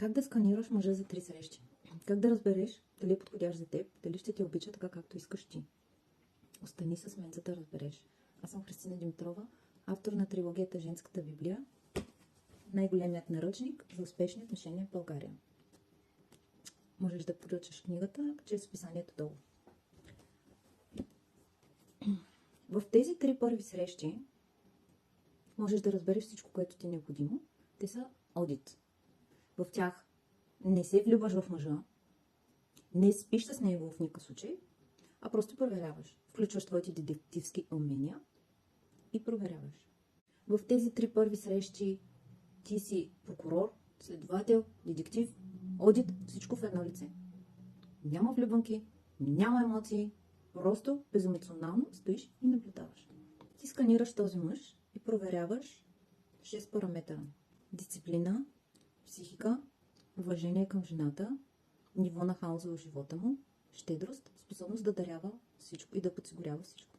Как да сканираш мъжа за 3 срещи? Как да разбереш дали е подходящ за теб, дали ще те обича така, както искаш ти? Остани с мен, за да разбереш. Аз съм Христина Димитрова, автор на трилогията Женската Библия, най-големият наръчник за успешни отношения в България. Можеш да поръчаш книгата чрез описанието долу. В тези 3 първи срещи можеш да разбереш всичко, което ти е необходимо. Те са одит. В тях не се влюбваш в мъжа, не спиш с него в никакъв случай, а просто проверяваш. Включваш твоите детективски умения и проверяваш. В тези 3 първи срещи ти си прокурор, следовател, детектив, одит, всичко в едно лице. Няма влюбванки, няма емоции, просто беземоционално стоиш и наблюдаваш. Ти сканираш този мъж и проверяваш 6 параметъра. Дисциплина, психика, уважение към жената, ниво на хаоса в живота му, щедрост, способност да дарява всичко и да подсигурява всичко.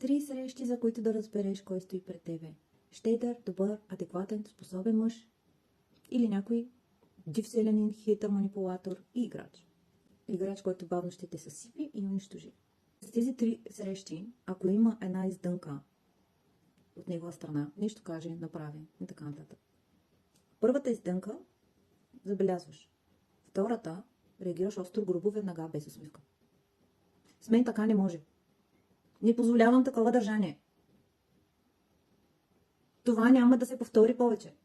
3 срещи, за които да разбереш кой стои пред тебе. Щедър, добър, адекватен, способен мъж или някой див селянин, хитър манипулатор и играч. Играч, който бавно ще те съсипи и унищожи. С тези 3 срещи, ако има една издънка от негова страна, нещо каже, направи и така нататък. Първата издънка забелязваш. Втората реагираш остро, грубо, веднага, без усмивка. С мен така не може. Не позволявам такова държание. Това няма да се повтори повече.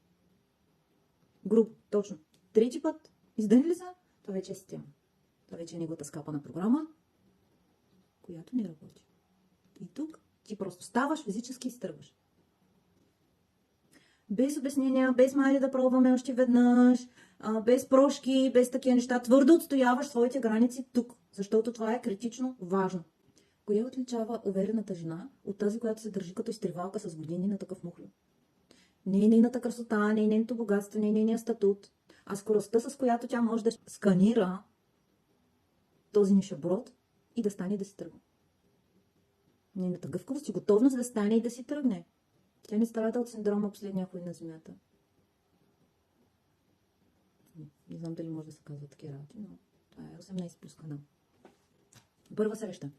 Грубо, точно. 3 път издъни ли са? Това вече е система. Това вече е неговата скапана програма, която не работи. И тук ти просто ставаш физически и изтръгваш. Без обяснения, без майде да пробваме още веднъж, без прошки, без такива неща. Твърдо отстояваш своите граници тук, защото това е критично важно. Кое отличава уверената жена от тази, която се държи като изтривалка с години на такъв мухлю? Не е нейната красота, не е нейното богатство, не е нейния статут, а скоростта, с която тя може да сканира този нишаброд и да стане и да си тръгне. Нейната гъвкавост и готовност да стане и да си тръгне. Тя не страда от синдрома последния хуй на земята. Не знам дали може да се казва такива работи, но това е 18 плюс канал. Първа среща.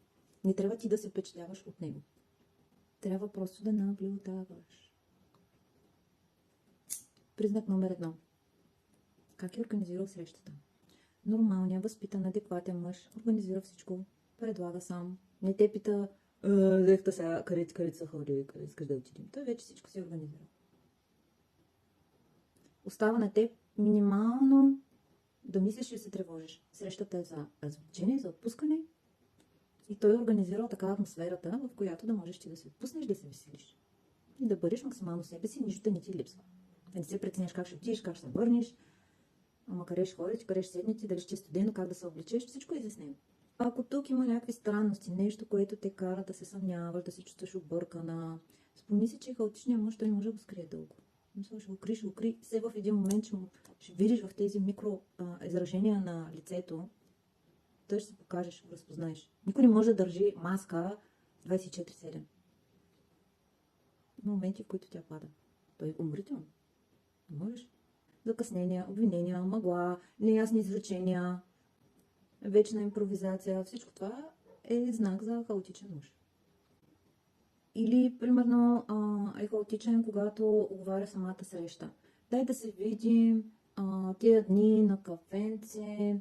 Не трябва ти да се впечатляваш от него. Трябва просто да наблюдаваш. Признак номер 1. Как е организирал срещата? Нормалният, възпитан, адекватен мъж организира всичко. Предлага сам. Не те пита, взехте сега, къде са ходи, къде искаш да отидем. Той вече всичко си организира. Остава на теб минимално да мислиш и се тревожиш. Срещата е за развлечение, за отпускане. И той е организирал такава атмосферата, в която да можеш ти да се отпуснеш, да се веселиш. И да бъдеш максимално себе си, нищо да не ти липсва. Да не се преценяш как ще отидеш, как ще се върнеш, ама къде ще ходиш, къде ще седнете, дали ще е студено, как да се облечеш, всичко е изяснено. Ако тук има някакви странности, нещо, което те кара да се съмняваш, да се чувстваш объркана, спомни си, че хаотичният мъж, той не може да го скрие дълго. Ще го крие, все в един момент ще видиш в тези микро изражения на лицето, той ще се покаже, ще го разпознаеш. Никой не може да държи маска 24/7. Има моменти, в които тя пада. Той е уморително. Не можеш. Закъснения, обвинения, мъгла, неясни изречения, вечна импровизация. Всичко това е знак за хаотичен мъж. Или, примерно, е хаотичен, когато оговаря самата среща. Дай да се видим тия дни на кафенце,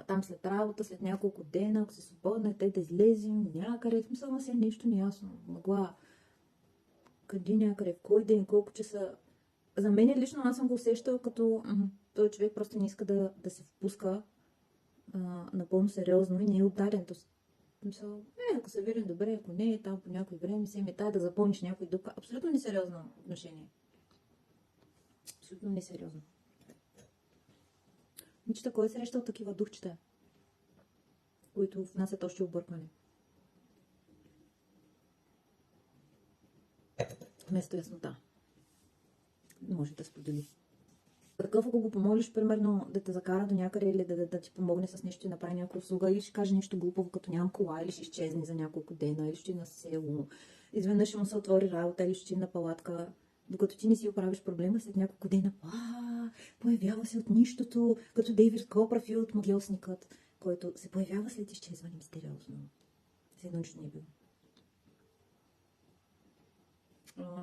там след работа, след няколко дена, ако се свободна, да излезем някъде. Смисъл си е нещо неясно. Мъгла. Къде някъде, в кой ден, колко часа. За мен лично аз съм го усещала като този човек просто не иска да се впуска напълно сериозно и не е отдаден. Смисъл, ако се видим добре, ако не, там по някой време се мета да запълниш някой дупка. Абсолютно несериозно отношение. Абсолютно несериозно. Момичета, кой е срещал такива духчета, които внасят още объркване? Вместо яснота. Може да сподели. Такъв, ако го помолиш, примерно, да те закара до някъде или да ти помогне с нещо и направи някаква услуга, или ще каже нещо глупаво, като нямам кола, или ще изчезне за няколко дена, или ще на село, изведнъж ще му се отвори работа, или ще на палатка. Докато ти не си оправиш проблема, след няколко дена, появява се от нищото, като Дейвид Копърфилд, магиосникът, който се появява след изчезване мистериозно. Все едно нищо не е било.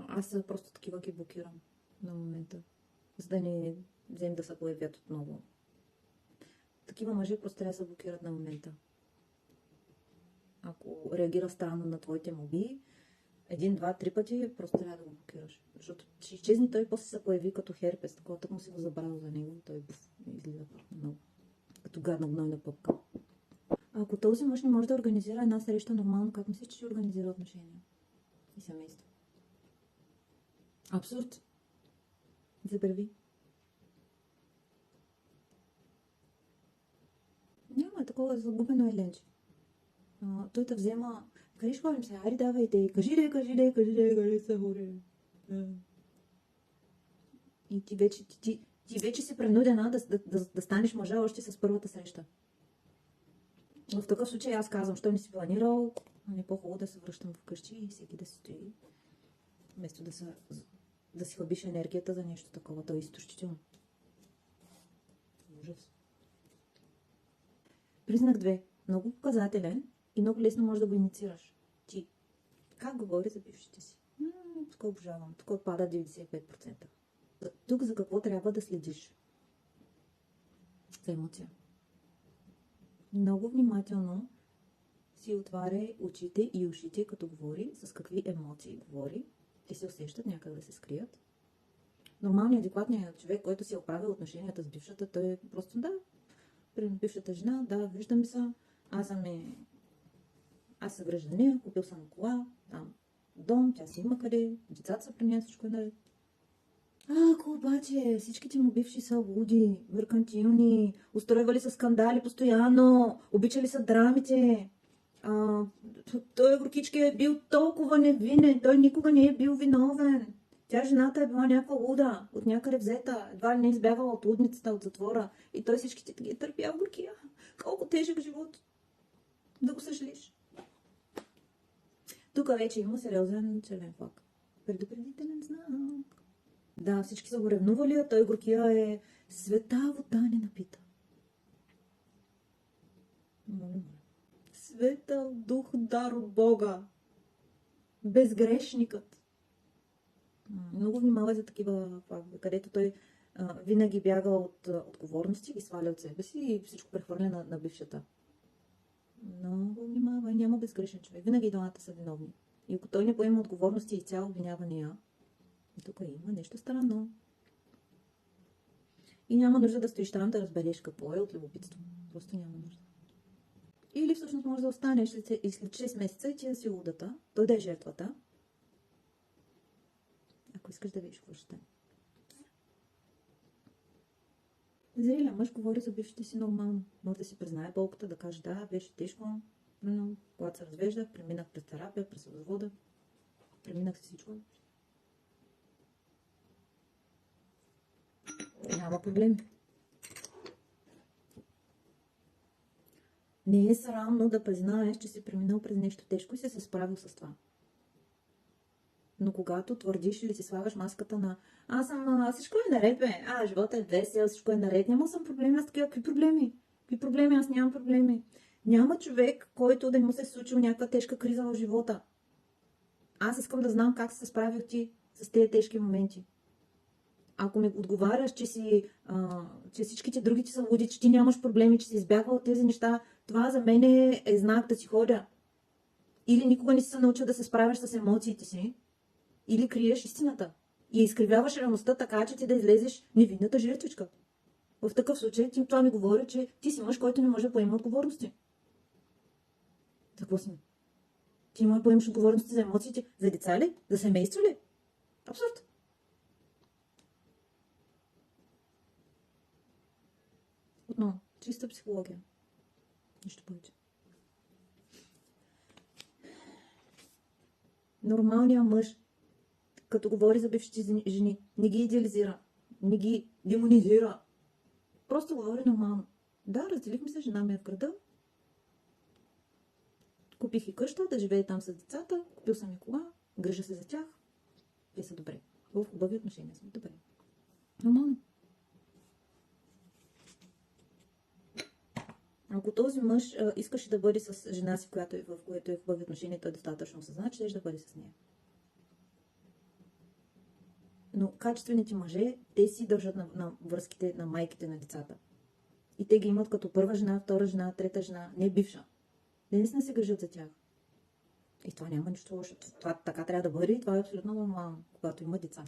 Аз просто такива ги блокирам на момента, за да не взем да се появят отново. Такива мъже просто трябва да се блокират на момента. Ако реагира странно на твоите молби, 1, 2, 3 пъти, просто трябва да го блокираш. Защото ще изчезне той, после се появи като херпес, такова, так му си го забравил за него и той излиза много. Като гадна гнойна пъпка. Ако този мъж не може да организира една среща нормално, как мислиш, че ще организира отношения и семейство? Абсурд. Забрави. Няма такова, загубено е ленче. Той те взема. Къде ще ходим сега? Ари, давайте. Кажи къде са хора. И ти вече си принудена да станеш мъжа още с първата среща. В такъв случай аз казвам, що не си планирал, не е по-хубаво да се връщам вкъщи и всеки да си стои. Вместо да си хабиш енергията за нещо такова. То е изтощително. Ужас. Признак 2. Много показателен и много лесно можеш да го инициираш. Ти. Как говори за бившите си? Тук обожавам. Тук отпада 95%. Тук за какво трябва да следиш? За емоция. Много внимателно си отваряй очите и ушите, като говори, с какви емоции говори. Те се усещат някак да се скрият. Нормалният, адекватният човек, който си е оправил отношенията с бившата, той е просто при бившата жена, виждаме се, аз съм гражданин, купил съм кола, там дом, тя си има къде, децата са при нея, всичко е наред. Ако обаче всичките му бивши са луди, меркантилни, устройвали са скандали постоянно, обичали са драмите, той Горкички е бил толкова невинен, той никога не е бил виновен. Тя, жената, е била някаква луда, от някъде взета, едва ли не избягала от лудницата, от затвора. И той всичките ги е търпял горкия. Колко тежък живот да го съжалиш. Тук вече има сериозен червен флаг. Предупредителен знак. Да, всички са го ревнували, а той горкия е света вода не напита. Светъл дух дар от Бога. Безгрешникът. Много внимава за такива флагове, където той винаги бяга от отговорности, ги сваля от себе си и всичко прехвърля на бившата. Много внимава, няма безгрешен човек. Винаги и двамата са виновни. И ако той не поема отговорности и цяло обвинява нея, тук има нещо странно. И няма нужда да стоиш там да разбереш какво е от любопитство. Просто няма нужда. Или всъщност може да останеш и след 6 месеца и ти да си лудата, той да е жертвата. Ако искаш да видиш какво ще стане. Зрелия мъж говори за бившите си нормално. Може да си признае болката, да каже да, беше тежко, но когато се развеждах, преминах през терапия, през развода, преминах всичко. Няма проблеми. Не е срамно да признаеш, че си преминал през нещо тежко и си се справил с това. Но когато твърдиш или си слагаш маската на всичко е наред, бе, живота е весел, всичко е наред, няма съм проблеми, аз такива, какви проблеми, аз нямам проблеми. Няма човек, който да не му се е случил някаква тежка криза в живота. Аз искам да знам как се справил ти с тези тежки моменти. Ако ми отговаряш, че всичките други ти са луди, че ти нямаш проблеми, че си избягвал от тези неща, това за мен е знак да си ходя. Или никога не си се научил да се справяш с емоциите си, или криеш истината и изкривяваш реалността така, че ти да излезеш невинната жертвичка. В такъв случай това ми говори, че ти си мъж, който не може да поема отговорности. За какво си? Ти може да поемаш отговорности за емоциите, за деца ли? За семейство ли? Абсурд. Отново, чиста психология. Нищо повече. Нормалният мъж, като говори за бившите жени, не ги идеализира, не ги демонизира. Просто говори нормално. Да, разделихме се, жена ми е в града. Купих и къща, да живее там с децата, купил съм и кола, грижа се за тях. Те са добре. В хубави отношения сме. Добре. Нормално. Ако този мъж искаше да бъде с жена си, която е в хубави отношения, той е достатъчно осъзнат, че ще да бъде с нея. Но качествените мъже, те си държат на връзките на майките на децата. И те ги имат като първа жена, втора жена, трета жена, не бивша. Те наистина се грижат за тях. И това няма нищо лошо. Това така трябва да бъде и това е абсолютно нормално, когато има деца.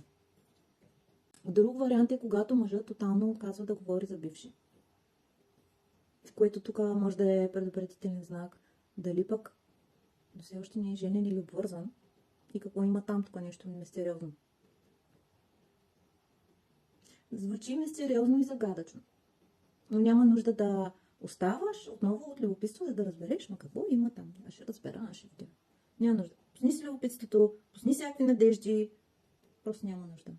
Друг вариант е, когато мъжът тотално отказва да говори за бивши. В което тук може да е предупредителен знак. Дали пък до все още не е женен или обвързан и какво има там, тук нещо мистериозно. Звучи мистериозно и загадъчно. Но няма нужда да оставаш отново от любопитство, за да разбереш, но какво има там. Аз ще разбера, аз ще видя. Няма нужда. Пусни си любопитството, пусни всякакви надежди. Просто няма нужда.